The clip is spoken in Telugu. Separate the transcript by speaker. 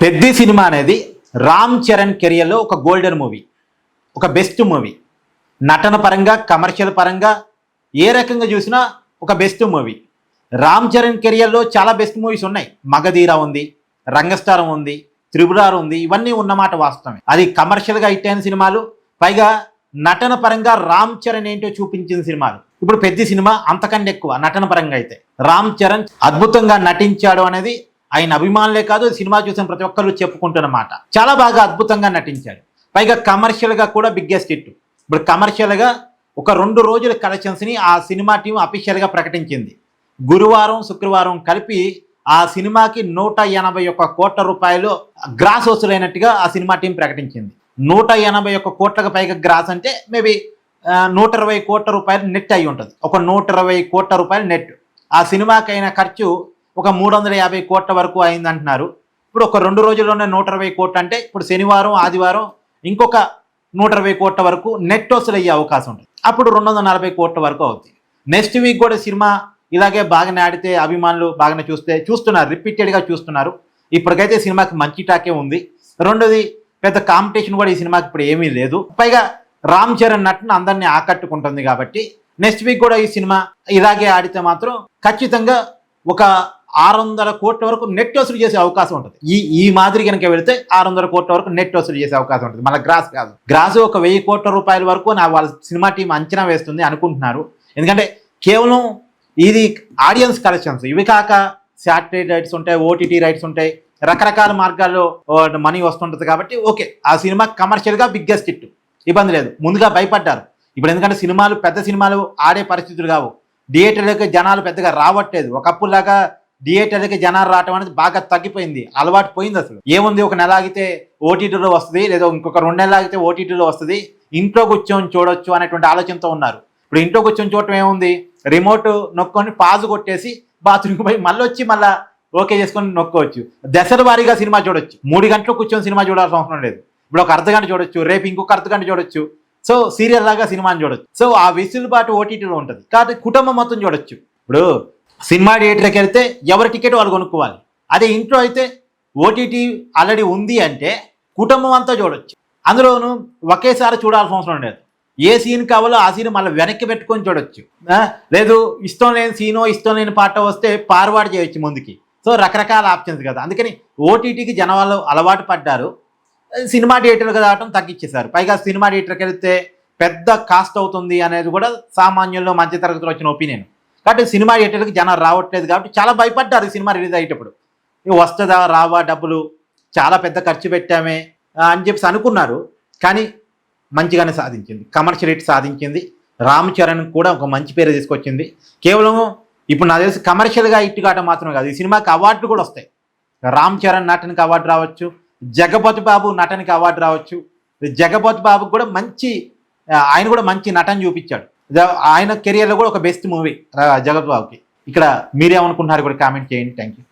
Speaker 1: పెద్ది సినిమా అనేది రామ్ చరణ్ కెరియర్లో ఒక గోల్డెన్ మూవీ, ఒక బెస్ట్ మూవీ. నటన పరంగా, కమర్షియల్ పరంగా ఏ రకంగా చూసినా ఒక బెస్ట్ మూవీ. రామ్ చరణ్ కెరియర్లో చాలా బెస్ట్ మూవీస్ ఉన్నాయి. మగధీర ఉంది, రంగస్థలం ఉంది, త్రిపురారు ఉంది. ఇవన్నీ ఉన్నమాట వాస్తవమే. అది కమర్షియల్గా హిట్ అయిన సినిమాలు, పైగా నటన పరంగా రామ్ చరణ్ ఏంటో చూపించిన సినిమాలు. ఇప్పుడు పెద్ద సినిమా అంతకంటే ఎక్కువ నటన పరంగా అయితే రామ్ చరణ్ అద్భుతంగా నటించాడు అనేది ఆయన అభిమానులే కాదు, సినిమా చూసిన ప్రతి ఒక్కరు చెప్పుకుంటున్నమాట. చాలా బాగా అద్భుతంగా నటించాడు. పైగా కమర్షియల్గా కూడా బిగ్గెస్ట్ హిట్. ఇప్పుడు కమర్షియల్గా ఒక 2 రోజుల కలెక్షన్స్ని ఆ సినిమా టీం అఫీషియల్గా ప్రకటించింది. గురువారం, శుక్రవారం కలిపి ఆ సినిమాకి 181 కోట్ల రూపాయలు గ్రాస్ వసూలైనట్టుగా ఆ సినిమా టీం ప్రకటించింది. 181 కోట్లకు పైగా గ్రాస్ అంటే మేబీ 120 కోట్ల రూపాయలు నెట్ అయి ఉంటుంది. ఒక 120 కోట్ల రూపాయలు నెట్. ఆ సినిమాకైన ఖర్చు ఒక 350 కోట్ల వరకు అయిందంటున్నారు. ఇప్పుడు ఒక 2 రోజుల్లోనే 120 కోట్లు అంటే ఇప్పుడు శనివారం, ఆదివారం ఇంకొక 120 కోట్ల వరకు నెట్ వసూలు అయ్యే అవకాశం ఉంటుంది. అప్పుడు 240 కోట్ల వరకు అవుతుంది. నెక్స్ట్ వీక్ కూడా సినిమా ఇలాగే బాగానే ఆడితే అభిమానులు బాగానే చూస్తున్నారు, రిపీటెడ్గా చూస్తున్నారు. ఇప్పటికైతే సినిమాకి మంచి టాకే ఉంది. రెండోది, పెద్ద కాంపిటీషన్ కూడా ఈ సినిమాకి ఇప్పుడు ఏమీ లేదు. పైగా రామ్ చరణ్ నటన అందరినీ ఆకట్టుకుంటుంది కాబట్టి నెక్స్ట్ వీక్ కూడా ఈ సినిమా ఇలాగే ఆడితే మాత్రం ఖచ్చితంగా ఒక 600 కోట్ల వరకు నెట్ వసూలు చేసే అవకాశం ఉంటుంది. ఈ మాదిరి కనుక వెళితే 600 కోట్ల వరకు నెట్ వసూలు చేసే అవకాశం ఉంటుంది. మళ్ళీ గ్రాస్ కాదు. గ్రాస్ ఒక 1000 కోట్ల రూపాయల వరకు వాళ్ళ సినిమా టీం అంచనా వేస్తుంది అనుకుంటున్నారు. ఎందుకంటే కేవలం ఇది ఆడియన్స్ కలెక్షన్స్, ఇవి కాక శాటిలైట్ రైట్స్ ఉంటాయి, ఓటీటీ రైట్స్ ఉంటాయి, రకరకాల మార్గాల్లో మనీ వస్తుంటుంది. కాబట్టి ఓకే, ఆ సినిమా కమర్షియల్గా బిగ్గెస్ట్ హిట్, ఇబ్బంది లేదు. ముందుగా భయపడ్డారు. ఇప్పుడు ఎందుకంటే సినిమాలు, పెద్ద సినిమాలు ఆడే పరిస్థితులు కావు. థియేటర్లకి జనాలు పెద్దగా రావట్లేదు. ఒకప్పుడులాగా థియేటర్లకి జనాలు రావటం అనేది బాగా తగ్గిపోయింది, అలవాటు పోయింది. అసలు ఏముంది, ఒక నెల ఆగితే ఓటీటీలో వస్తుంది, లేదా ఇంకొక 2 నెలలు ఆగితే ఓటీటీలో వస్తుంది, ఇంట్లో కూర్చొని చూడొచ్చు అనేటువంటి ఆలోచనతో ఉన్నారు. ఇప్పుడు ఇంట్లో కూర్చొని చూడటం ఏముంది, రిమోట్ నొక్కొని పాజు కొట్టేసి బాత్రూమ్కి పోయి మళ్ళీ వచ్చి మళ్ళీ ఓకే చేసుకొని నొక్కోవచ్చు. దశల వారీగా సినిమా చూడొచ్చు. 3 గంటలు కూర్చొని సినిమా చూడాల్సిన అవసరం లేదు. ఇప్పుడు ఒక అర్ధగంట చూడొచ్చు, రేపు ఇంకొక అర్ధగంట చూడొచ్చు. సో సీరియల్ లాగా సినిమాని చూడొచ్చు. సో ఆ వెసులుబాటు ఓటీటీలో ఉంటుంది కాబట్టి కుటుంబం మొత్తం చూడొచ్చు. ఇప్పుడు సినిమా థియేటర్కి వెళ్తే ఎవరి టికెట్ వాళ్ళు కొనుక్కోవాలి. అదే ఇంట్లో అయితే ఓటీటీ ఆల్రెడీ ఉంది అంటే కుటుంబం అంతా చూడొచ్చు. అందులోనూ ఒకేసారి చూడాల్సిన అవసరం లేదు. ఏ సీన్ కావాలో ఆ సీన్ మళ్ళీ వెనక్కి పెట్టుకొని చూడొచ్చు. లేదు, ఇష్టం లేని సీనో ఇష్టం లేని పాట వస్తే ఫార్వర్డ్ చేయొచ్చు ముందుకి. సో రకరకాల ఆప్షన్స్ కదా. అందుకని ఓటీటీకి జనాలు అలవాటు పడ్డారు. సినిమా థియేటర్కి రావడం తగ్గించేశారు. పైగా సినిమా థియేటర్కి వెళ్తే పెద్ద కాస్ట్ అవుతుంది అనేది కూడా సామాన్యుల్లో మధ్య తరగతిలో వచ్చిన ఒపీనియన్. కాబట్టి సినిమా థియేటర్కి జనాలు రావట్లేదు కాబట్టి చాలా భయపడ్డారు. సినిమా రిలీజ్ అయ్యేటప్పుడు వస్తుందా రావా, డబ్బులు చాలా పెద్ద ఖర్చు పెట్టామే అని చెప్పి అనుకున్నారు. కానీ మంచిగానే సాధించింది, కమర్షియల్ హిట్ సాధించింది. రామ్ చరణ్ కూడా ఒక మంచి పేరు తీసుకొచ్చింది. కేవలం ఇప్పుడు నాకు తెలిసి కమర్షియల్గా హిట్ కావడం మాత్రమే కాదు, ఈ సినిమాకి అవార్డులు కూడా వస్తాయి. రామ్ చరణ్ నటనకి అవార్డు రావచ్చు, జగపతి బాబు నటనకి అవార్డు రావచ్చు. జగపతి బాబుకి కూడా ఆయన కూడా మంచి నటన చూపించాడు. ఆయన కెరియర్లో కూడా ఒక బెస్ట్ మూవీ జగపతి బాబుకి. ఇక్కడ మీరేమనుకుంటున్నారు కూడా కామెంట్ చేయండి. Thank you.